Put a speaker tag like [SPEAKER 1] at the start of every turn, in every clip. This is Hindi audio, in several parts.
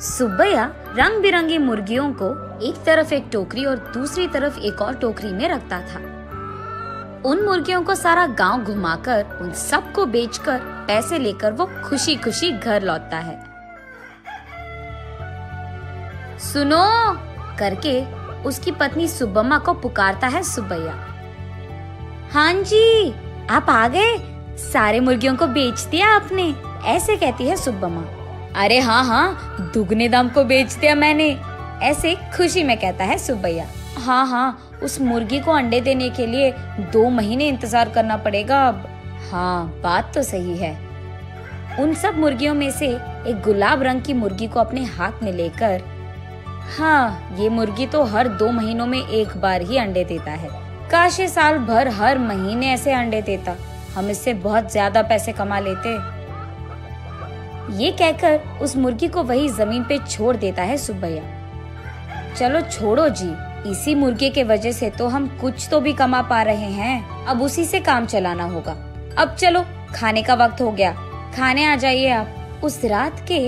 [SPEAKER 1] सुब्बैया रंग बिरंगी मुर्गियों को एक तरफ एक टोकरी और दूसरी तरफ एक और टोकरी में रखता था। उन मुर्गियों को सारा गांव घुमाकर उन सबको बेचकर पैसे लेकर वो खुशी खुशी घर लौटता है। सुनो करके उसकी पत्नी सुब्बम्मा को पुकारता है सुब्बैया। हाँ जी, आप आ गए, सारे मुर्गियों को बेच दिया आपने, ऐसे कहती है सुब्बम्मा। अरे हाँ, दुगने दाम को बेच दिया मैंने, ऐसे खुशी में कहता है सुब्बैया। हाँ, उस मुर्गी को अंडे देने के लिए 2 महीने इंतजार करना पड़ेगा अब। हाँ, बात तो सही है। उन सब मुर्गियों में से एक गुलाब रंग की मुर्गी को अपने हाथ में लेकर, हाँ, ये मुर्गी तो हर 2 महीनों में एक बार ही अंडे देता है। काश ये साल भर हर महीने ऐसे अंडे देता, हम इससे बहुत ज्यादा पैसे कमा लेते। ये कहकर उस मुर्गी को वही जमीन पे छोड़ देता है सुब्बैया। चलो छोड़ो जी, इसी मुर्गे के वजह से तो हम कुछ तो भी कमा पा रहे हैं, अब उसी से काम चलाना होगा। अब चलो, खाने का वक्त हो गया, खाने आ जाइए आप। उस रात के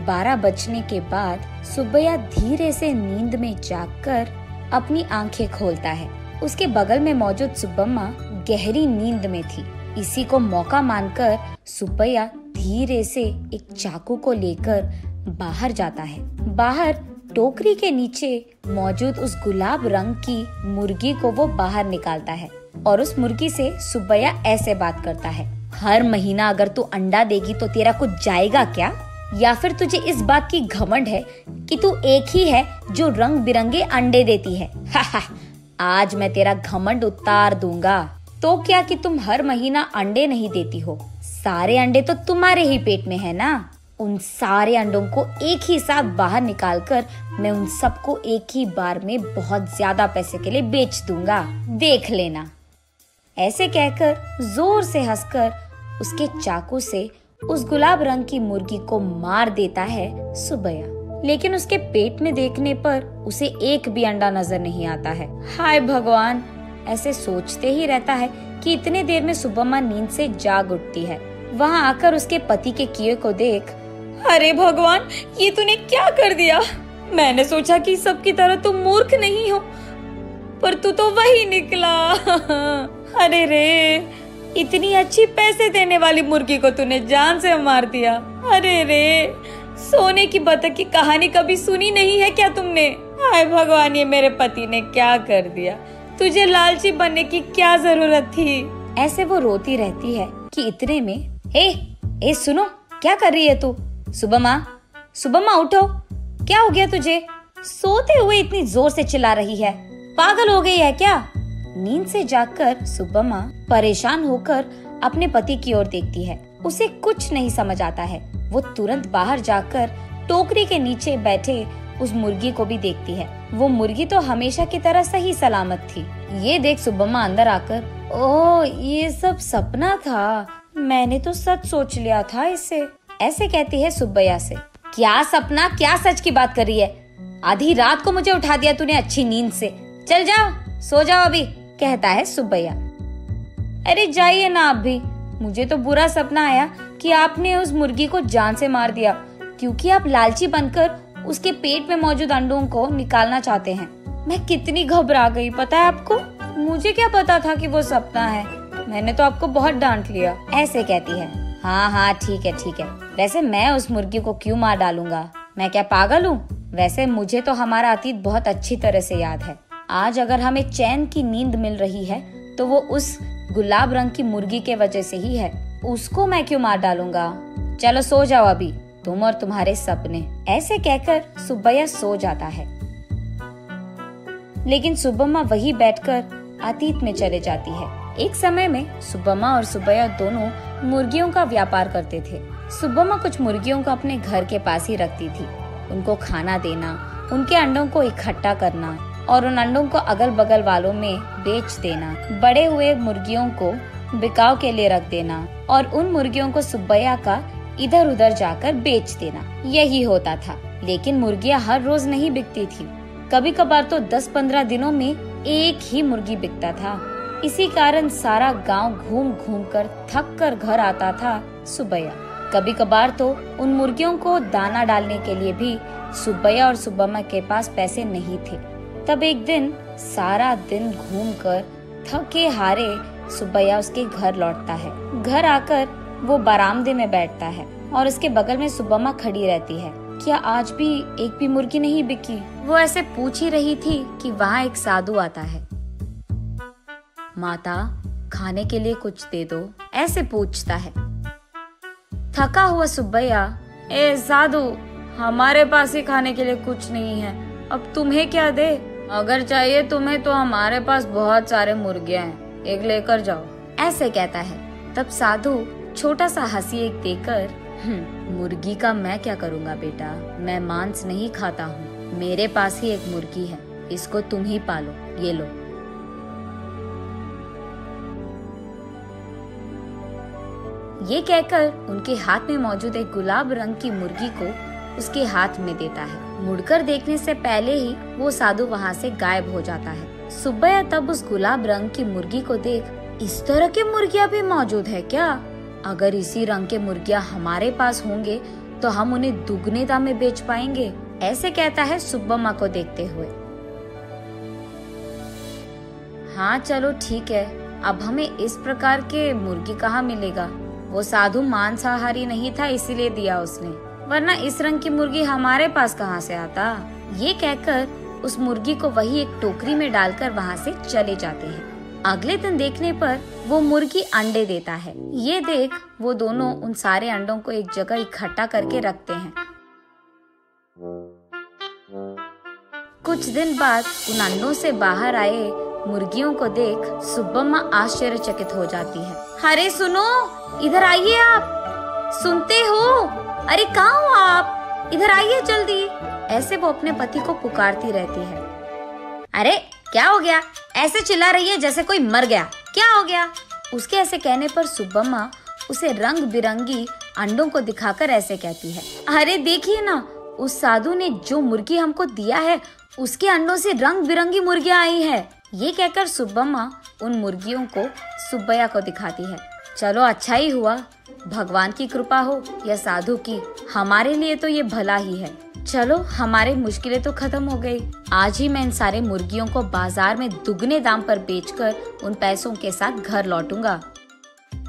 [SPEAKER 1] 12 बजने के बाद सुब्बैया धीरे से नींद में जागकर अपनी आंखें खोलता है। उसके बगल में मौजूद सुब्बम्मा गहरी नींद में थी। इसी को मौका मानकर सुब्बैया धीरे से एक चाकू को लेकर बाहर जाता है। बाहर टोकरी के नीचे मौजूद उस गुलाब रंग की मुर्गी को वो बाहर निकालता है और उस मुर्गी से सुब्बैया ऐसे बात करता है। हर महीना अगर तू अंडा देगी तो तेरा कुछ जाएगा क्या? या फिर तुझे इस बात की घमंड है कि तू एक ही है जो रंग बिरंगे अंडे देती है? आज मैं तेरा घमंड उतार दूंगा। तो क्या कि तुम हर महीना अंडे नहीं देती हो, सारे अंडे तो तुम्हारे ही पेट में है ना। उन सारे अंडों को एक ही साथ बाहर निकालकर मैं उन सबको एक ही बार में बहुत ज्यादा पैसे के लिए बेच दूंगा, देख लेना। ऐसे कहकर जोर से हंसकर उसके चाकू से उस गुलाब रंग की मुर्गी को मार देता है सुब्बैया। लेकिन उसके पेट में देखने पर उसे एक भी अंडा नजर नहीं आता है। हाय भगवान, ऐसे सोचते ही रहता है कि इतने देर में सुब्बम्मा नींद से जाग उठती है। वहाँ आकर उसके पति के किए को देख, अरे भगवान, ये तूने क्या कर दिया? मैंने सोचा कि सबकी तरह तुम मूर्ख नहीं हो, पर तू तो वही निकला। अरे रे, इतनी अच्छी पैसे देने वाली मुर्गी को तूने जान से मार दिया। अरे रे, सोने की बतख की कहानी कभी सुनी नहीं है क्या तुमने? हाय भगवान, ये मेरे पति ने क्या कर दिया? तुझे लालची बनने की क्या जरूरत थी? ऐसे वो रोती रहती है कि इतने में ए सुनो, क्या कर रही है तू? सुब्बम्मा उठो, क्या हो गया तुझे? सोते हुए इतनी जोर से चिल्ला रही है, पागल हो गई है क्या? नींद से जागकर सुब्बम्मा परेशान होकर अपने पति की ओर देखती है। उसे कुछ नहीं समझ आता है। वो तुरंत बाहर जाकर टोकरी के नीचे बैठे उस मुर्गी को भी देखती है। वो मुर्गी तो हमेशा की तरह सही सलामत थी। ये देख सुब्बम्मा अंदर आकर, ओह, ये सब सपना था, मैंने तो सच सोच लिया था इसे, ऐसे कहती है सुब्बैया से। क्या सपना, क्या सच की बात कर रही है? आधी रात को मुझे उठा दिया तूने अच्छी नींद से। चल जाओ, सो जाओ अभी, कहता है सुब्बैया। अरे जाइए ना आप भी, मुझे तो बुरा सपना आया कि आपने उस मुर्गी को जान से मार दिया, क्योंकि आप लालची बनकर उसके पेट में मौजूद अंडों को निकालना चाहते हैं। मैं कितनी घबरा गई पता है आपको? मुझे क्या पता था कि वो सपना है, मैंने तो आपको बहुत डांट लिया, ऐसे कहती है। हाँ, ठीक है। वैसे मैं उस मुर्गी को क्यों मार डालूंगा? मैं क्या पागल हूँ? वैसे मुझे तो हमारा अतीत बहुत अच्छी तरह से याद है। आज अगर हमें चैन की नींद मिल रही है तो वो उस गुलाब रंग की मुर्गी के वजह से ही है। उसको मैं क्यों मार डालूंगा? चलो सो जाओ अभी, तुम और तुम्हारे सपने। ऐसे कहकर सुब्बैया सो जाता है। लेकिन सुब्बम्मा वही बैठकर अतीत में चले जाती है। एक समय में सुब्बम्मा और सुब्बैया दोनों मुर्गियों का व्यापार करते थे। सुब्बम्मा कुछ मुर्गियों को अपने घर के पास ही रखती थी। उनको खाना देना, उनके अंडों को इकट्ठा करना और उन अंडों को अगल बगल वालों में बेच देना, बड़े हुए मुर्गियों को बिकाव के लिए रख देना और उन मुर्गियों को सुब्बैया का इधर उधर जाकर बेच देना, यही होता था। लेकिन मुर्गियां हर रोज नहीं बिकती थी। कभी कभार तो 10-15 दिनों में एक ही मुर्गी बिकता था। इसी कारण सारा गांव घूम घूम कर थक कर घर आता था सुब्बैया। कभी कभार तो उन मुर्गियों को दाना डालने के लिए भी सुब्बैया और सुब्बम्मा के पास पैसे नहीं थे। तब एक दिन सारा दिन घूमकर थके हारे सुब्बैया उसके घर लौटता है। घर आकर वो बरामदे में बैठता है और उसके बगल में सुब्बम्मा खड़ी रहती है। क्या आज भी एक भी मुर्गी नहीं बिकी? वो ऐसे पूछ ही रही थी कि वहाँ एक साधु आता है। माता, खाने के लिए कुछ दे दो, ऐसे पूछता है। थका हुआ सुब्बैया, ए साधु, हमारे पास ही खाने के लिए कुछ नहीं है, अब तुम्हें क्या दे? अगर चाहिए तुम्हें तो हमारे पास बहुत सारे मुर्गियां हैं, एक लेकर जाओ, ऐसे कहता है। तब साधु छोटा सा हंसी एक देकर, मुर्गी का मैं क्या करूँगा बेटा, मैं मांस नहीं खाता हूँ, मेरे पास ही एक मुर्गी है, इसको तुम ही पालो, ये लो। ये कहकर उनके हाथ में मौजूद एक गुलाब रंग की मुर्गी को उसके हाथ में देता है। मुड़कर देखने से पहले ही वो साधु वहाँ से गायब हो जाता है। सुब्बैया तब उस गुलाब रंग की मुर्गी को देख, इस तरह की मुर्गियाँ भी मौजूद है क्या? अगर इसी रंग के मुर्गियाँ हमारे पास होंगे तो हम उन्हें दुगने दाम में बेच पाएंगे, ऐसे कहता है सुब्बम्मा को देखते हुए। हाँ चलो ठीक है, अब हमें इस प्रकार के मुर्गी कहाँ मिलेगा? वो साधु मांसाहारी नहीं था इसीलिए दिया उसने, वरना इस रंग की मुर्गी हमारे पास कहाँ से आता? ये कहकर उस मुर्गी को वही एक टोकरी में डालकर वहाँ से चले जाते हैं। अगले दिन देखने पर वो मुर्गी अंडे देता है। ये देख वो दोनों उन सारे अंडों को एक जगह इकट्ठा करके रखते हैं। कुछ दिन बाद उन अंडों से बाहर आए मुर्गियों को देख सुब्बम्मा आश्चर्यचकित हो जाती है। अरे सुनो, इधर आइए आप, सुनते हो? अरे कहाँ हो आप? इधर आइए जल्दी, ऐसे वो अपने पति को पुकारती रहती है। अरे क्या हो गया? ऐसे चिल्ला रही है जैसे कोई मर गया, क्या हो गया? उसके ऐसे कहने पर सुब्बम्मा उसे रंग बिरंगी अंडों को दिखाकर ऐसे कहती है, अरे देखिए ना, उस साधु ने जो मुर्गी हमको दिया है उसके अंडों से रंग बिरंगी मुर्गियाँ आई है। ये कहकर सुब्बम्मा उन मुर्गियों को सुब्बैया को दिखाती है। चलो अच्छा ही हुआ, भगवान की कृपा हो या साधु की, हमारे लिए तो ये भला ही है। चलो हमारी मुश्किलें तो खत्म हो गई। आज ही मैं इन सारे मुर्गियों को बाजार में दुगने दाम पर बेचकर उन पैसों के साथ घर लौटूंगा।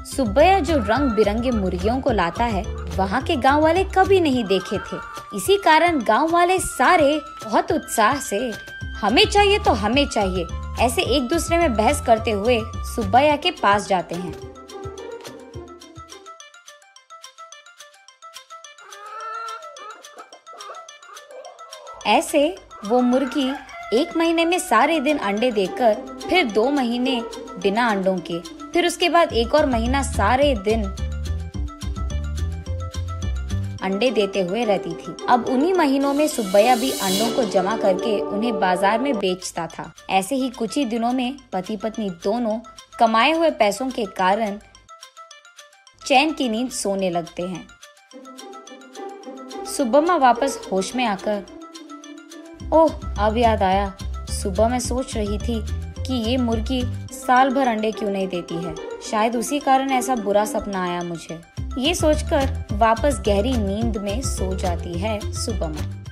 [SPEAKER 1] सुब्बैया जो रंग बिरंगे मुर्गियों को लाता है वहाँ के गांव वाले कभी नहीं देखे थे। इसी कारण गांव वाले सारे बहुत उत्साह से हमें चाहिए तो हमें चाहिए ऐसे एक दूसरे में बहस करते हुए सुब्बैया के पास जाते हैं। ऐसे वो मुर्गी 1 महीने में सारे दिन अंडे देकर, फिर 2 महीने बिना अंडों के, फिर उसके बाद 1 और महीना सारे दिन अंडे देते हुए रहती थी। अब उन्हीं महीनों में सुब्बैया भी अंडों को जमा करके उन्हें बाजार में बेचता था। ऐसे ही कुछ ही दिनों में पति पत्नी दोनों कमाए हुए पैसों के कारण चैन की नींद सोने लगते हैं। सुब्बम्मा वापस होश में आकर, ओह अब याद आया, सुबह मैं सोच रही थी कि ये मुर्गी साल भर अंडे क्यों नहीं देती है, शायद उसी कारण ऐसा बुरा सपना आया मुझे। ये सोचकर वापस गहरी नींद में सो जाती है सुब्बम्मा।